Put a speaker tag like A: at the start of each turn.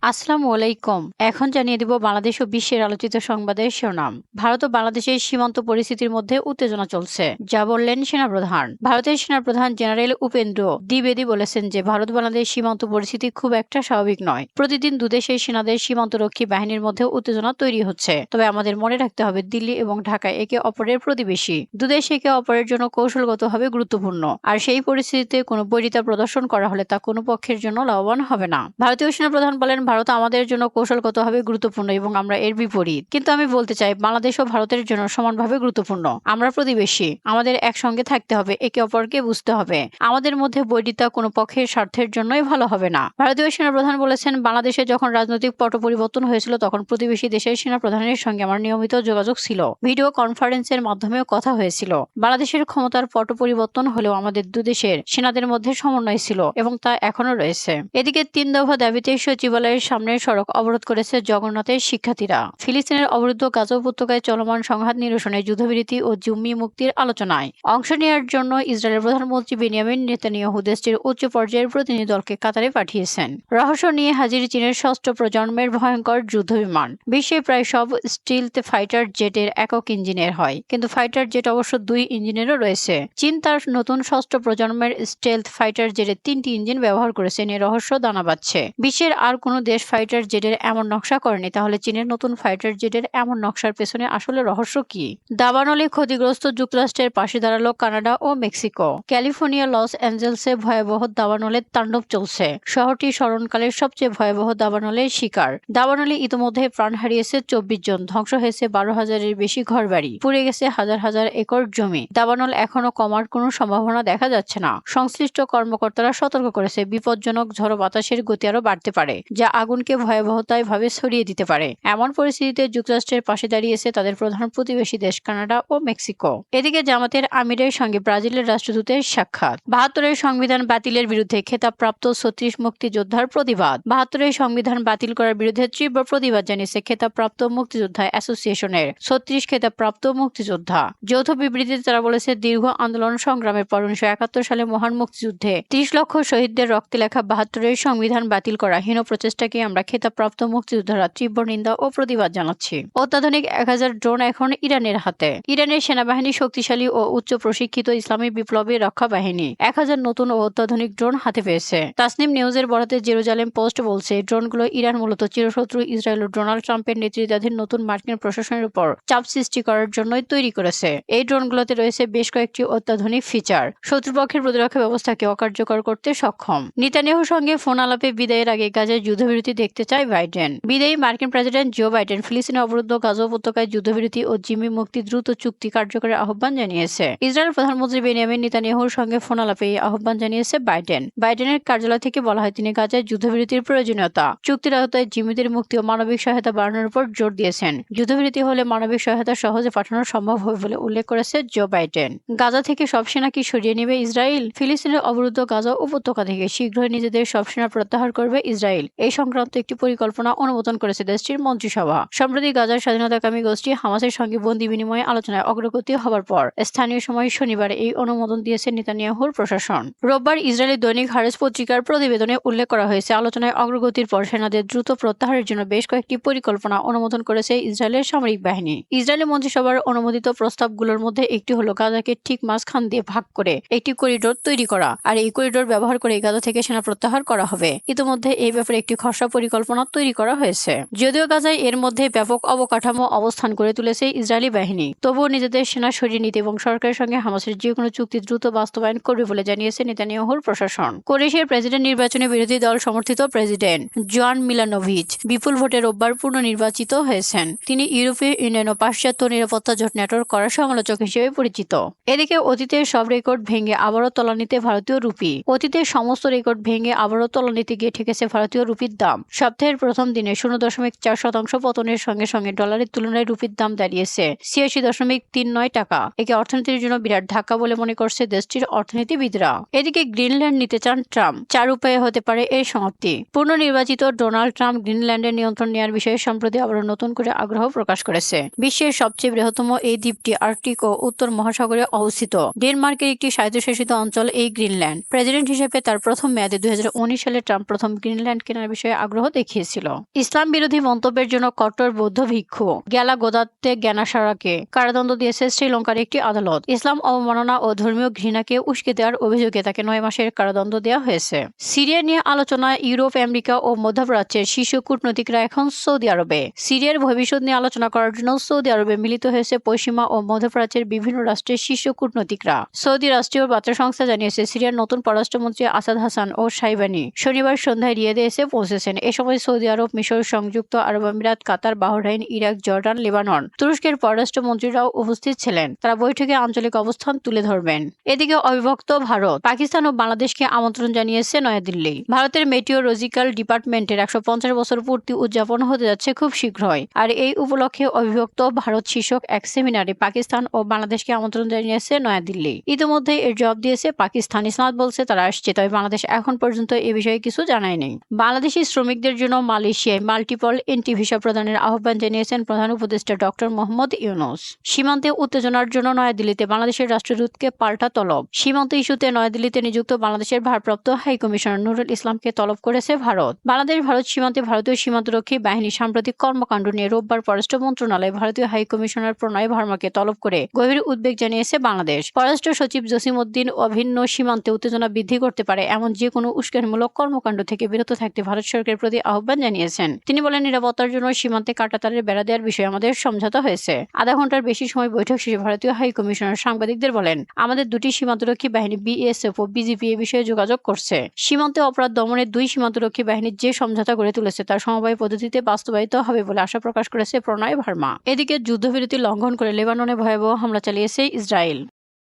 A: আসসালামু আলাইকুম। এখন জানিয়ে দিব বাংলাদেশ ও বিশ্বের আলোচিত সংবাদের শিরোনাম। ভারত ও বাংলাদেশের সীমান্ত পরিস্থিতির মধ্যে উত্তেজনা চলছে, যা বললেন সেনাপ্রধান। ভারতের সেনাপ্রধান জেনারেল উপেন্দ্র দ্বিবেদী বলেছেন যে ভারত বাংলাদেশ সীমান্ত পরিস্থিতি খুব একটা স্বাভাবিক নয়। প্রতিদিন দুদেশের সেনাদের সীমান্তরক্ষী বাহিনীর মধ্যে উত্তেজনা তৈরি হচ্ছে। তবে আমাদের মনে রাখতে হবে, দিল্লি এবং ঢাকা একে অপরের প্রতিবেশী। দুদেশ একে অপরের জন্য কৌশলগতভাবে গুরুত্বপূর্ণ, আর সেই পরিস্থিতিতে কোনো বৈরিতা প্রদর্শন করা হলে তা কোনো পক্ষের জন্য লাভবান হবে না। ভারতীয় সেনাপ্রধান বলেন, ভারত আমাদের জন্য কৌশলগতভাবে গুরুত্বপূর্ণ এবং আমরা এর বিপরীত। কিন্তু আমি বলতে চাই, বাংলাদেশ ও ভারতের জন্য সমানভাবে গুরুত্বপূর্ণ। আমরা প্রতিবেশী, আমাদের একসঙ্গে থাকতে হবে, একে অপরকে বুঝতে হবে। আমাদের মধ্যে বৈরিতা কোনো পক্ষের স্বার্থের জন্যই ভালো হবে না। ভারতীয় সেনাপ্রধান বলেছেন, বাংলাদেশে যখন রাজনৈতিক পট পরিবর্তন হয়েছিল তখন প্রতিবেশী দেশের সেনাপ্রধানের সঙ্গে আমার নিয়মিত যোগাযোগ ছিল। ভিডিও কনফারেন্সের মাধ্যমেও কথা হয়েছিল। বাংলাদেশের ক্ষমতার পট পরিবর্তন হলেও আমাদের দুদেশের সেনাদের মধ্যে সমন্বয় ছিল এবং তা এখনো রয়েছে। এদিকে 3 দফা দাবিতে সচিবালয়ের সামনের সড়ক অবরোধ করেছে জগন্নাথের শিক্ষার্থীরা। ফিলিস্তিনের অবরুদ্ধ গাজা উপত্যকায় চলমান সংঘাত নিরসনে যুদ্ধবিরতি ও জিম্মি মুক্তির আলোচনায় অংশ নেওয়ার জন্য ইসরায়েলের প্রধানমন্ত্রী বেনিয়ামিন নেতানিয়াহু দেশটির উচ্চ পর্যায়ের প্রতিনিধি দলকে কাতারে পাঠিয়েছেন। রহস্য নিয়ে হাজির চীনের 6ষ্ঠ প্রজন্মের ভয়ঙ্কর যুদ্ধবিমান। বিশ্বে প্রায় সব স্টিলথ ফাইটার জেটের একক ইঞ্জিনের হয়, কিন্তু ফাইটার জেট অবশ্য 2 ইঞ্জিনেরও রয়েছে। চীন তার নতুন 6ষ্ঠ প্রজন্মের স্টেলথ ফাইটার জেটে 3টি ইঞ্জিন ব্যবহার করেছে, নিয়ে রহস্য দানা বাঁধছে। বিশ্বের আর কোনো দেশ ফাইটার জেটের এমন নকশা করেনি, তাহলে চীনের নতুন ফাইটার জেটের এমন নকশার পেছনে আসলে রহস্য কি? দাবানলে ক্ষতিগ্রস্ত যুক্তরাষ্ট্রের পাশে দাঁড়ালো কানাডা ও মেক্সিকো। ক্যালিফোর্নিয়া লস অ্যাঞ্জেলসে ভয়াবহ দাবানলের তাণ্ডব চলছে। শহরটি স্মরণকালের সবচেয়ে ভয়াবহ দাবানলের শিকার। দাবানলে ইতিমধ্যে প্রাণ হারিয়েছে 24 জন, ধ্বংস হয়েছে 12,000-এর বেশি ঘরবাড়ি, পুড়ে গেছে হাজার হাজার একর জমি। দাবানল এখনো কমার কোনো সম্ভাবনা দেখা যাচ্ছে না। সংশ্লিষ্ট কর্মকর্তারা সতর্ক করেছে, বিপজ্জনক ঝড়ো বাতাসের গতি আরো বাড়তে পারে, যা আগুনকে ভয়াবহতায় ভাবে ছড়িয়ে দিতে পারে। এমন পরিস্থিতিতে যুক্তরাষ্ট্রের পাশে দাঁড়িয়েছে তাদের প্রধান প্রতিবেশী দেশ কানাডা ও মেক্সিকো। এদিকে জামাতের আমিরের সঙ্গে ব্রাজিলের রাষ্ট্রদূতের সাক্ষাৎ। 72-এর সংবিধান বাতিলের বিরুদ্ধে খেতাবপ্রাপ্ত 36 মুক্তিযোদ্ধার প্রতিবাদ। 72-এর সংবিধান বাতিল করার বিরুদ্ধে তীব্র প্রতিবাদ জানিয়েছে খেতাবপ্রাপ্ত মুক্তিযোদ্ধা অ্যাসোসিয়েশনের 36 খেতাবপ্রাপ্ত মুক্তিযোদ্ধা। যৌথ বিবৃতিতে তারা বলেছে, দীর্ঘ আন্দোলন সংগ্রামের পর 1971 সালে মহান মুক্তিযুদ্ধে 30 লক্ষ শহীদদের রক্তে লেখা 72-এর সংবিধান বাতিল করা হীন প্রচেষ্টাকে আমরা খেতাবপ্রাপ্ত মুক্তিযোদ্ধারা তীব্র নিন্দা ও প্রতিবাদ জানাচ্ছি। অত্যাধুনিক 1000 ড্রোন এখন ইরানের হাতে। ইরানের সেনাবাহিনী শক্তিশালী ও উচ্চ প্রশিক্ষিত ইসলামী বিপ্লবী রক্ষা বাহিনী 1000 নতুন ও অত্যাধুনিক ড্রোন হাতে পেয়েছে। তাসনিম নিউজের বরাতে জেরুজালেম পোস্ট বলছে, ড্রোনগুলো ইরান মূলত চিরশত্রু ইসরায়েল ও ডোনাল্ড ট্রাম্পের নেতৃত্বাধীন নতুন মার্কিন প্রশাসনের উপর চাপ সৃষ্টি করার জন্যই তৈরি করেছে। এই ড্রোনগুলোতে রয়েছে বেশ কয়েকটি অত্যাধুনিক ফিচার, শত্রুপক্ষের প্রতিরক্ষা ব্যবস্থাকে অকার্যকর করতে সক্ষম। নেতানিয়াহুর সঙ্গে ফোন আলাপে বিদায়ের আগে গাজায় যুদ্ধবিরতি দেখতে চায় বাইডেন। বিদায়ী মার্কিন প্রেসিডেন্ট জো বাইডেন ফিলিস্তিনের অবরুদ্ধ গাজা উপত্যকায় যুদ্ধবিরতি ও জিম্মি মুক্তি দ্রুত চুক্তি কার্যকরের আহ্বান জানিয়েছে। ইসরায়েল প্রধানমন্ত্রী বেনিয়ামিন নেতানিয়াহুর সঙ্গে ফোন আলাপে এই আহ্বান জানিয়েছে বাইডেন। বাইডেনের কার্যালয় থেকে বলা হয়, তিনি গাজায় যুদ্ধবিরতির প্রয়োজনীয়তা, চুক্তির আওতায় জিম্মিদের মুক্তি ও মানবিক সহায়তা বাড়ানোর উপর জোর দিয়েছেন। যুদ্ধবিরতি হলে মানবিক সহায়তা সহজে পাঠানো সম্ভব হবে বলে উল্লেখ করেছে জো বাইডেন। গাজা থেকে সব সেনা কি সরিয়ে নেবে ইসরায়েল? ফিলিস্তিনের অবরুদ্ধ গাজা উপত্যকা থেকে শীঘ্রই নিজেদের সব সেনা প্রত্যাহার করবে ইসরায়েল, এই সংক্রান্ত একটি পরিকল্পনা অনুমোদন করেছে দেশটির মন্ত্রিসভা। সম্প্রতি গাজার স্বাধীনতাকামী গোষ্ঠী হামাসের সঙ্গে বন্দী বিনিময় আলোচনায় অগ্রগতি হবার পর স্থানীয় সময় শনিবার এই অনুমোদন দিয়েছে নেতানিয়াহুর প্রশাসন। রোববার ইসরায়েলের দৈনিক হারেস পত্রিকার প্রতিবেদনে উল্লেখ করা হয়েছে, আলোচনায় অগ্রগতির পর সেনাদের দ্রুত প্রত্যাহারের জন্য বেশ কয়েকটি পরিকল্পনা অনুমোদন করেছে ইসরায়েলের সামরিক বাহিনী। ইসরায়েলি মন্ত্রিসভার অনুমোদিত প্রস্তাবগুলোর মধ্যে একটি হলো গাজাকে ঠিক মাঝখান দিয়ে ভাগ করে একটি করিডোর তৈরি করা, আর এই করিডোর ব্যবহার করে গাজা থেকে সেনা প্রত্যাহার করা হবে। ইতিমধ্যে এই ব্যাপারে একটি খসড়া পরিকল্পনা তৈরি করা হয়েছে। যদিও গাজায় এর মধ্যে ব্যাপক অবকাঠামো অবস্থান করে তুলেছে ইসরায়েলি বাহিনী, তবুও নিজেদের সেনা সরিয়ে নিতে এবং সরকারের সঙ্গে হামাসের যে কোনো চুক্তি দ্রুত বাস্তবায়ন করবে বলে জানিয়েছে নেতানিয়াহুর প্রশাসন। ক্রোয়েশিয়ার প্রেসিডেন্ট নির্বাচনে বিরোধী দল সমর্থিত প্রেসিডেন্ট জোয়ান মিলানোভিচ বিপুল ভোটে রোববার পুনর্নির্বাচিত হয়েছেন। তিনি ইউরোপীয় ইউনিয়ন ও পাশ্চাত্য নিরাপত্তা জোট ন্যাটোর কড়া সমালোচক হিসেবে পরিচিত। এদিকে অতীতের সব রেকর্ড ভেঙে আবারও তলানিতে ভারতীয় রুপি। অতীতের সমস্ত রেকর্ড ভেঙে আবারও তলানিতে গিয়ে ঠেকেছে ভারতীয় রুপির দাম। সপ্তাহের প্রথম দিনে 0.4% পতনের সঙ্গে সঙ্গে ডলারের তুলনায় রুপির দাম দাঁড়িয়েছে 86.39 টাকা। একে অর্থনীতির জন্য বিরাট ধাক্কা বলে মনে করছে দেশটির অর্থনীতিবিদরা। এদিকে গ্রিনল্যান্ড নিতে চান ট্রাম্প। 4 উপায়ে হতে পারে এর সমাপ্তি। পুনর্নির্বাচিত ডোনাল্ড ট্রাম্প গ্রিনল্যান্ডের নিয়ন্ত্রণ নেওয়ার বিষয়ে সম্প্রতি আবারও নতুন করে আগ্রহ প্রকাশ করেছে। বিশ্বের সবচেয়ে বৃহত্তম এই দ্বীপটি আর্কটিক ও উত্তর মহাসাগরে অবস্থিত। ডেনমার্কের একটি স্বায়ত্তশাসিত অঞ্চল এই গ্রিনল্যান্ড। প্রেসিডেন্ট হিসেবে তার প্রথম মেয়াদে 2019 সালে ট্রাম্প প্রথম গ্রিনল্যান্ড কেনার বিষয়ে আগ্রহ দেখিয়েছিল। ইসলাম বিরোধী মন্তব্যের জন্য কট্টর বৌদ্ধ ভিক্ষু গ্যালা গোদাত্তে জ্ঞানাসারাকে কারাদণ্ড দিয়েছে শ্রীলঙ্কার একটি আদালত। ইসলাম অবমাননা ও ধর্মীয় ঘৃণাকে উস্কে দেওয়ার অভিযোগে তাকে 9 মাসের কারাদণ্ড দেওয়া হয়েছে। সিরিয়া নিয়ে আলোচনায় ইউরোপ, আমেরিকা ও মধ্যপ্রাচ্যের শীর্ষ কূটনীতিকরা এখন সৌদি আরবে। সিরিয়ার ভবিষ্যৎ নিয়ে আলোচনা করার জন্য সৌদি আরবে মিলিত হয়েছে পশ্চিমা ও মধ্যপ্রাচ্যের বিভিন্ন রাষ্ট্রের শীর্ষ কূটনীতিকরা। সৌদি রাষ্ট্রীয় বার্তা সংস্থা জানিয়েছে, সিরিয়ার নতুন পররাষ্ট্রমন্ত্রী আসাদ হাসান ও সাইবানি শনিবার সন্ধ্যায় রিয়াদে এসে পৌঁছেছেন। এ সময় সৌদি আরব, মিশর, সংযুক্ত আরব আমিরাত, কাতার, বাহরাইন, ইরাক, জর্ডান, লেবানন, তুরস্কের পররাষ্ট্রমন্ত্রীরাও উপস্থিত ছিলেন। তারা বৈঠকে আঞ্চলিক অবস্থান তুলে ধরবেন। এদিকে অবিভক্ত ভারত, পাকিস্তান ও বাংলাদেশকে আমন্ত্রণ জানিয়েছে নয়াদিল্লি। ভারতের মেটিওরোলজিক্যাল ডিপার্টমেন্টের 150 বছর পূর্তি উদযাপন হতে যাচ্ছে খুব শীঘ্রই। আর এই উপলক্ষে অবিভক্ত ভারত শীর্ষক এক সেমিনারে পাকিস্তান ও বাংলাদেশকে আমন্ত্রণ জানিয়েছে নয়াদিল্লি। ইতিমধ্যে এর জবাব দিয়েছে পাকিস্তান। ইসলামাবাদ বলছে তারা আসছে, তবে বাংলাদেশ এখন পর্যন্ত এ বিষয়ে কিছু জানায়নি। বাংলাদেশি শ্রমিকদের জন্য মালয়েশিয়ায় মাল্টিপল এন্ট্রি ভিসা প্রদানের আহ্বান জানিয়েছেন প্রধান উপদেষ্টা ডক্টর মোহাম্মদ ইউনূস। সীমান্তে উত্তেজনার জন্য নয়াদিল্লিতে বাংলাদেশের রাষ্ট্রদূতকে পাল্টা তলব। সীমান্ত ইস্যুতে নয়াদিল্লিতে নিযুক্ত বাংলাদেশের ভারপ্রাপ্ত হাই কমিশনার নুরুল ইসলামকে তলব করেছে ভারত। বাংলাদেশ-ভারত সীমান্তে ভারতীয় সীমান্তরক্ষী বাহিনীর সাম্প্রতিক কর্মকাণ্ড নিয়ে রোববার পররাষ্ট্র মন্ত্রণালয় ভারতীয় হাই কমিশনার প্রণয় ভার্মাকে তলব করে গভীর উদ্বেগ জানিয়েছে বাংলাদেশ। পররাষ্ট্র সচিব জসিমউদ্দিন অভিন্ন সীমান্তে উত্তেজনা বৃদ্ধি করতে পারে এমন যে কোনো উস্কানিমূলক কর্মকাণ্ড থেকে বিরত থাকতে ভারত সরকারের প্রতি আহ্বান জানিয়েছেন। তিনি বলেন, নিরাপত্তার জন্য সীমান্তে কাঁটাতারের বেড়া দেওয়ার বিষয়ে আমাদের সমঝোতা হয়েছে। আধা ঘন্টার বেশি সময় বৈঠক শেষে ভারতীয় হাই কমিশনার সাংবাদিকদের বলেন, আমাদের দুটি সীমান্তরক্ষী বাহিনী বিএসএফ ও বিজিপি এ বিষয়ে যোগাযোগ করছে। সীমান্তে অপরাধ দমনের দুই সীমান্তরক্ষী বাহিনীর যে সমঝোতা গড়ে তুলেছে তার সমবায় পদ্ধতিতে বাস্তবায়িত হবে বলে আশা প্রকাশ করেছে প্রণয় ভার্মা। এদিকে যুদ্ধবিরতি লঙ্ঘন করে লেবাননে ভয়াবহ হামলা চালিয়েছে ইসরায়েল।